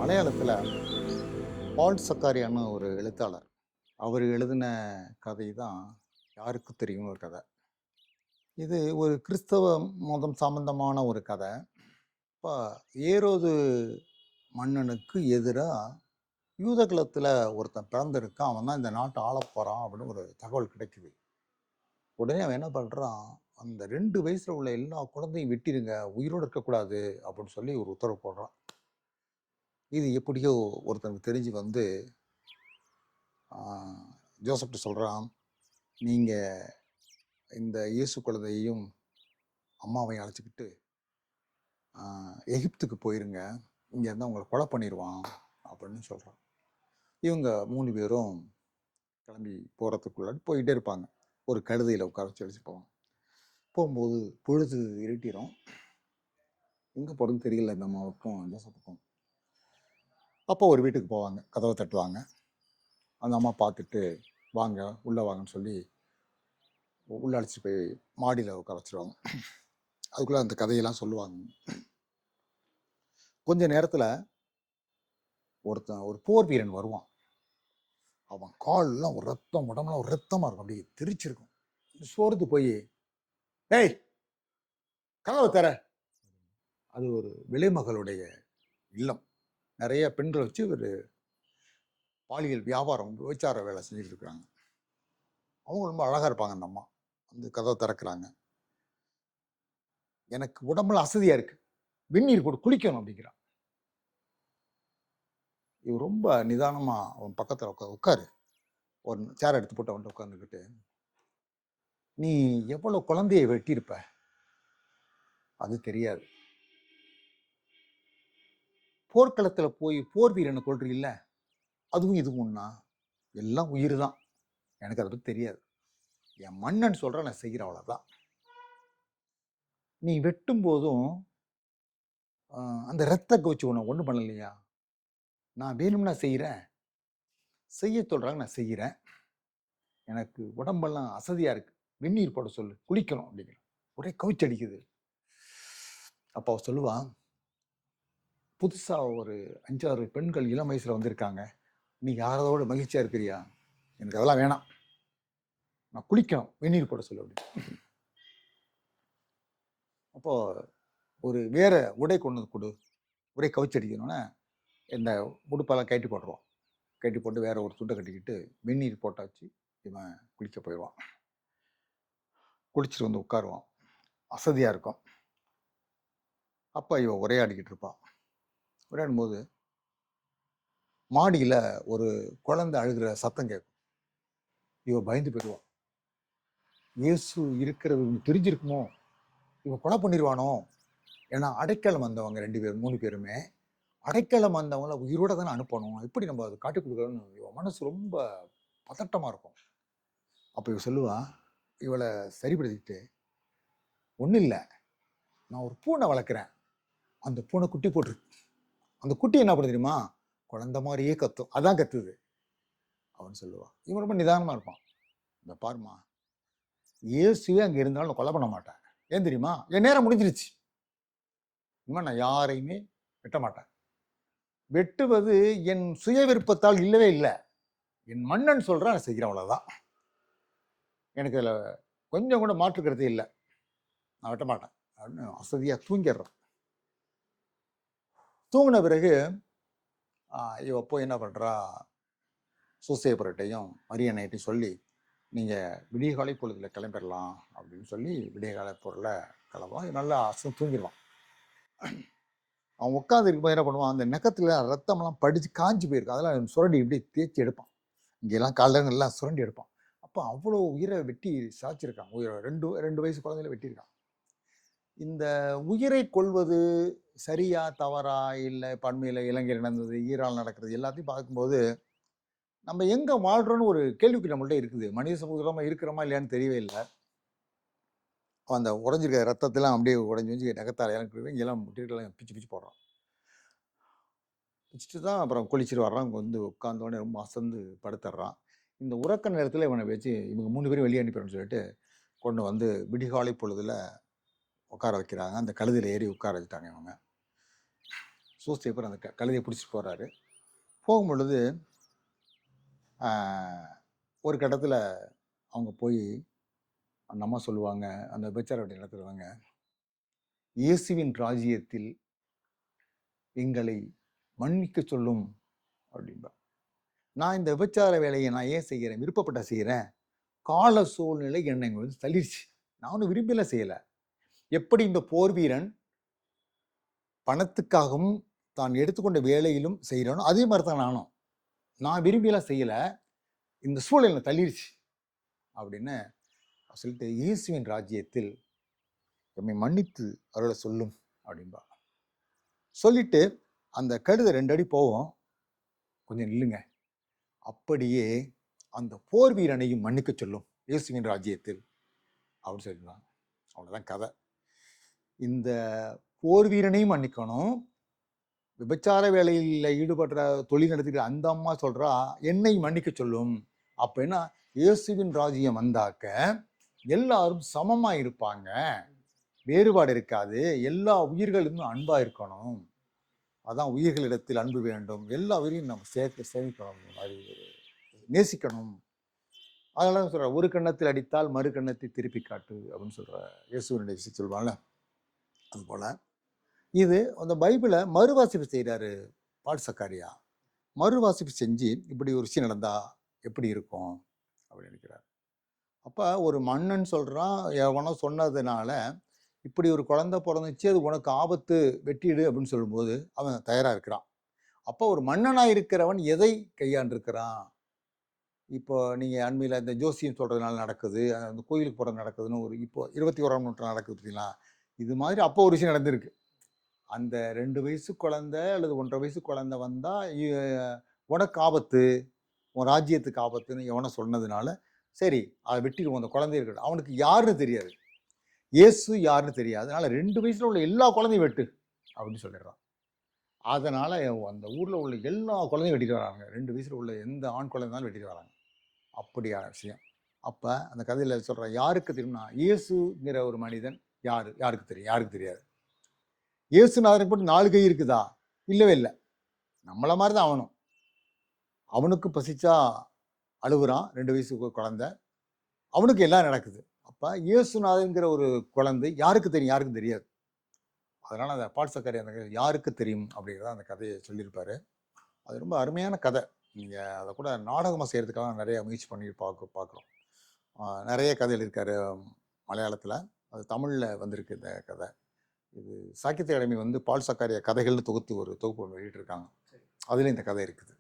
மலையாளத்தில் பால் சக்காரியான ஒரு எழுத்தாளர். அவர் எழுதின கதை தான் யாருக்கு தெரியும்னு ஒரு கதை. இது ஒரு கிறிஸ்தவ மதம் சம்பந்தமான ஒரு கதை. இப்போ ஏரோது மன்னனுக்கு எதிராக யூதகுலத்தில் ஒருத்தன் பிறந்திருக்கான், அவன் தான் இந்த நாட்டை ஆளப் போகிறான் அப்படின்னு ஒரு தகவல் கிடைக்குது. உடனே அவன் என்ன பண்ணுறான், அந்த 2 வயசில் உள்ள எல்லா குழந்தையும் வெட்டிடுங்க, உயிரோடு இருக்கக்கூடாது அப்படின்னு சொல்லி ஒரு உத்தரவு போடுறான். இது எப்படியோ ஒருத்தனுக்கு தெரிஞ்சு வந்து ஜோசப்ட்டு சொல்கிறான், நீங்கள் இந்த இயேசு குழந்தையையும் அம்மாவையும் அழைச்சிக்கிட்டு எகிப்துக்கு போயிருங்க, இங்கே இருந்தால் உங்களை கொலை பண்ணிடுவான் அப்படின்னு சொல்கிறான். இவங்க 3 பேரும் கிளம்பி போகிறதுக்குள்ளாடி போயிட்டே இருப்பாங்க. ஒரு கழுதையில் உட்கார வச்சு போவாங்க. போகும்போது பொழுது இருட்டிடும். எங்கே போகிறதுன்னு தெரியல இந்த அம்மாவுக்கும் ஜோசப்புக்கும். அப்போ ஒரு வீட்டுக்கு போவாங்க, கதவை தட்டுவாங்க. அந்த அம்மா பார்த்துட்டு வாங்க உள்ளே வாங்கன்னு சொல்லி உள்ளே அழைச்சிட்டு போய் மாடியில் உட்கார வச்சுருவாங்க. அதுக்குள்ளே அந்த கதையெல்லாம் சொல்லுவாங்க. கொஞ்ச நேரத்தில் ஒரு போர் வீரன் வருவான். அவன் கால்லாம் ஒரு ரத்தம், உடம்புலாம் ஒரு ரத்தமாக இருக்கும், அப்படியே தெரிச்சிருக்கும். சோர்ந்து போய், ஏய் கதவை தர. அது ஒரு விலைமகளுடைய இல்லம். நிறைய பெண்களை வச்சு ஒரு பாலியல் வியாபாரம், விபச்சார வேலை செஞ்சுட்டு இருக்கிறாங்க. அவங்க ரொம்ப அழகாக இருப்பாங்க. அந்த அம்மா வந்து கதவை திறக்கிறாங்க. எனக்கு உடம்புல அசதியாக இருக்கு, வெந்நீர் போட்டு குளிக்கணும் அப்படிங்கிறான். இவர் ரொம்ப நிதானமாக அவன் பக்கத்தில் உட்காரு, ஒரு சேர் எடுத்து போட்டு அவன்கிட்ட உட்காந்துக்கிட்டு, நீ எவ்வளோ குழந்தையை வெட்டியிருப்ப அது தெரியாது. போர்க்களத்தில் போய் போர் வீரனை கொள்றீல்ல, அதுவும் இதுவும் ஒன்றா? எல்லாம் உயிர் தான். எனக்கு அதை பற்றி தெரியாது. என் மன்னன் சொல்கிற நான் செய்கிற அவ்வளோதான். நீ வெட்டும் போதும் அந்த ரத்த கவுச்சி ஒன்றும் பண்ணலையா? நான் வேணும்னா செய்கிறேன், செய்ய சொல்கிறாங்க, நான் செய்கிறேன். எனக்கு உடம்பெல்லாம் அசதியாக இருக்குது, வெந்நீர் போட சொல்லு, குளிக்கணும் அப்படிங்கிற. ஒரே கவுச்சி அடிக்குது. அப்போ அவ சொல்லுவான், புதுசாக ஒரு 5-6 பெண்கள் இளம் வயசில் வந்திருக்காங்க, நீ யாரோட மகிழ்ச்சியாக இருக்கிறியா? எனக்கு அதெல்லாம் வேணாம், நான் குளிக்கணும், வெந்நீர் போட சொல்லு அப்படி. அப்போது ஒரு வேற உடை கொண்டு வந்து கொடு, ஒரே கவுச்சி அடிக்கணும்னா இந்த உடுப்பெல்லாம் கட்டி போட்டுருவான். கட்டி போட்டு வேற ஒரு துண்டை கட்டிக்கிட்டு வெந்நீர் போட்டாச்சு இவன் குளிக்க போயிடுவான். குளிச்சுட்டு வந்து உட்காருவான், அசதியாக இருக்கும். அப்போ இவன் உரையாடிக்கிட்டு இருப்பான். உரையாடும்போது மாடியில் ஒரு குழந்தை அழுகிற சத்தம் கேட்கும். இவன் பயந்து போயிடுவான். இயேசு இருக்கிறது தெரிஞ்சிருக்குமோ, இவன் கொலை பண்ணிடுவானோ? ஏன்னா அடைக்கலம் வந்தவங்க 2 பேர் 3 பேருமே அடைக்கலம் வந்தவங்கள உயிரோட தானே அனுப்பணும், எப்படி நம்ம அதை காட்டி கொடுக்குறோன்னு இவன் மனசு ரொம்ப பதட்டமாக இருக்கும். அப்போ இவ சொல்லுவா, இவளை சரிப்படுத்திக்கிட்டு, ஒன்றும் இல்லை, நான் ஒரு பூனை வளர்க்குறேன், அந்த பூனை குட்டி போட்டிருக்கு, அந்த குட்டி என்ன பண்ண தெரியுமா, குழந்த மாதிரியே கத்தும், அதான் கத்துது அவன் சொல்லுவான். இவன் ரொம்ப நிதானமாக இருப்பான். இந்த பாருமா, இயேசுவே அங்கே இருந்தாலும் நான் கொலை பண்ண மாட்டேன். ஏன் தெரியுமா, என் நேரம் முடிஞ்சிருச்சு, இனிமே நான் யாரையுமே வெட்ட மாட்டேன். வெட்டுவது என் சுய விருப்பத்தால் இல்லவே இல்லை, என் மன்னன் சொல்கிறேன், நான் செய்கிறேன், அவ்வளோதான். எனக்கு அதில் கொஞ்சம் கூட மாற்றுக்கிறதே இல்லை, நான் வெட்ட மாட்டேன் அப்படின்னு அசதியாக தூங்கிடுறேன். தூங்கின பிறகு இவ போய் என்ன பண்ணுறா, சூசையப்பர்கிட்டையும் மரியன்னைட்டையும் சொல்லி, நீங்கள் விடியகாலை பொழுதில் கிளம்பிடலாம் அப்படின்னு சொல்லி விடியகாலை பொருளை கிளம்புவான். நல்லா தூங்கிடுவான். அவன் உட்காந்து இருக்கும்போது என்ன பண்ணுவான், அந்த நெக்கத்தில் ரத்தமெல்லாம் படித்து காஞ்சி போயிருக்கு, அதெல்லாம் சுரண்டி இப்படி தேய்ச்சி எடுப்பான். இங்கெல்லாம் காலையில் எல்லாம் சுரண்டி எடுப்பான். அப்போ அவ்வளோ உயிரை வெட்டி சாய்ச்சிருக்கான். உயிரை 2 வயசு குழந்தையில வெட்டியிருக்கான். இந்த உயிரை கொள்வது சரியா தவறா, இல்லை பண்மையில் இலங்கையில் நடந்தது, ஈரால் நடக்கிறது எல்லாத்தையும் பார்க்கும்போது நம்ம எங்கே வாழ்கிறோன்னு ஒரு கேள்விக்கு நம்மள்ட்ட இருக்குது. மனித சமூகமாக இருக்கிறோமா இல்லையான்னு தெரியவே இல்லை. அந்த உடஞ்சிருக்க ரத்தத்தெல்லாம் அப்படியே உடஞ்சி நகத்தால் இறங்கி இங்கெல்லாம் முட்டிலாம் பிச்சு பிச்சு போடுறான். பிச்சுட்டு தான் அப்புறம் குளிச்சுட்டு வர்றான். இங்கே வந்து உட்காந்தோடனே ரொம்ப அசந்து படுத்துடுறான். இந்த உறக்க நேரத்தில் இவனை வச்சு இவங்க 3 பேரும் வெளியே அனுப்பிடுறோன்னு சொல்லிட்டு கொண்டு வந்து விடிகாலை பொழுதில் உட்கார வைக்கிறாங்க. அந்த கழுதையில் ஏறி உட்கார வச்சுட்டாங்க இவங்க. சூசேப்பர் அந்த கழுதையை பிடிச்சிட்டு போகிறாரு. போகும் பொழுது ஒரு கட்டத்தில் அவங்க போய் அந்த அம்மா சொல்லுவாங்க, அந்த விபச்சார வீட்டை நடத்துறவங்க, இயேசுவின் ராஜ்யத்தில் எங்களை மன்னிக்க சொல்லும் அப்படின்பா. நான் இந்த விபச்சார வேலையை நான் ஏன் செய்கிறேன்? விருப்பப்பட்ட செய்கிறேன். கால சூழ்நிலை என்னை வந்து தள்ளிடுச்சு. நானும் விரும்பில செய்யலை. எப்படி இந்த போர் வீரன் பணத்துக்காகவும் தான் எடுத்துக்கொண்ட வேலையிலும் செய்கிறேனோ அதே மாதிரி தான் நானும். நான் விரும்பிலாம் செய்யலை, இந்த சூழலை தள்ளிடுச்சு அப்படின்னு சொல்லிட்டு, இயேசுவின் ராஜ்யத்தில் எம்மை மன்னித்து அருளை சொல்லும் அப்படின்பா. சொல்லிட்டு அந்த கழுதை 2 அடி போவோம், கொஞ்சம் நில்லுங்க, அப்படியே அந்த போர் வீரனையும் மன்னிக்க சொல்லும் இயேசுவின் ராஜ்யத்தில் அப்படின்னு சொல்லியிருந்தாங்க. அவ்வளோதான் கதை. இந்த போர் வீரனையும் மன்னிக்கணும், விபச்சார வேலையில் ஈடுபடுற தொழில் நடத்திக்கிற அந்த அம்மா சொல்றா என்னை மன்னிக்க சொல்லும். அப்ப என்ன, இயேசுவின் ராஜ்யம் வந்தாக்க எல்லாரும் சமமா இருப்பாங்க, வேறுபாடு இருக்காது, எல்லா உயிர்களும் அன்பா இருக்கணும். அதான் உயிர்களிடத்தில் அன்பு வேண்டும், எல்லா உயிரையும் நம்ம சேமிக்கணும், நேசிக்கணும். அதெல்லாம் சொல்ற, ஒரு கன்னத்தில் அடித்தால் மறு கன்னத்தை திருப்பி காட்டு அப்படின்னு சொல்ற இயேசுவினுடைய விஷயம் சொல்லுவாங்கல்ல, அது போல இது அந்த பைபிளை மறுவாசிப்பு செய்கிறாரு பால் சக்காரியா. மறுவாசிப்பு செஞ்சு இப்படி ஒரு விஷயம் நடந்தா எப்படி இருக்கும் அப்படின்னு நினைக்கிறார். அப்போ ஒரு மன்னன் சொல்கிறான், எவனோ சொன்னதுனால இப்படி ஒரு குழந்தை பிறந்துச்சு, அது உனக்கு ஆபத்து, வெட்டிடு அப்படின்னு சொல்லும்போது அவன் தயாராக இருக்கிறான். அப்போ ஒரு மன்னனாக இருக்கிறவன் எதை கையாண்டிருக்கிறான்? இப்போ நீங்கள் அண்மையில் இந்த ஜோசியம் சொல்கிறதுனால நடக்குது, அந்த கோயிலுக்கு போகிறது நடக்குதுன்னு ஒரு இப்போ 21ஆம் நூற்றாண்டு நடக்குது பார்த்தீங்களா, இது மாதிரி அப்போ ஒரு விஷயம் நடந்திருக்கு. அந்த 2 வயசு குழந்தை அல்லது 1.5 வயசு குழந்தை வந்தால் உனக்கு ஆபத்து, உன் ராஜ்யத்துக்கு ஆபத்துன்னு எவனை சொன்னதுனால சரி அதை வெட்டிடுவோம், அந்த குழந்தை இருக்கட்டும். அவனுக்கு யாருன்னு தெரியாது, இயேசு யாருன்னு தெரியாது, அதனால 2 வயசுல உள்ள எல்லா குழந்தையும் வெட்டு அப்படின்னு சொல்லிடுறான். அதனால அந்த ஊரில் உள்ள எல்லா குழந்தையும் வெட்டிட்டு வராங்க, 2 வயசுல உள்ள எந்த ஆண் குழந்தைனாலும் வெட்டிட்டு வராங்க. அப்படியான விஷயம். அப்போ அந்த கதையில் சொல்கிற யாருக்கு தெரியும்னா, இயேசுங்கிற ஒரு மனிதன் யாருக்கு தெரியும்? யாருக்கு தெரியாது. இயேசுநாதனுக்கு போட்டு 4 கை இருக்குதா? இல்லவே இல்லை. நம்மள மாதிரி தான் அவனும். அவனுக்கு பசிச்சா அழுகுறான், 2 வயசு குழந்தை, அவனுக்கு எல்லாம் நடக்குது. அப்போ இயேசுநாதன்கிற ஒரு குழந்தை யாருக்கு தெரியும்? யாருக்கும் தெரியாது. அதனால் அந்த பால் சக்காரியா அந்த யாருக்கு தெரியும் அப்படிங்கிறத அந்த கதையை சொல்லியிருப்பாரு. அது ரொம்ப அருமையான கதை. நீங்கள் அதை கூட நாடகமாக செய்கிறதுக்காக நிறைய முயற்சி பண்ணி பார்க்குறோம். நிறைய கதைகள் இருக்காரு மலையாளத்தில், அது தமிழில் வந்திருக்கு இந்த கதை. இது சாகித்ய அகாடமி வந்து பால் சக்காரியா கதைகள்னு தொகுப்பு வெளியிட்டிருக்காங்க, அதில் இந்த கதை இருக்குது.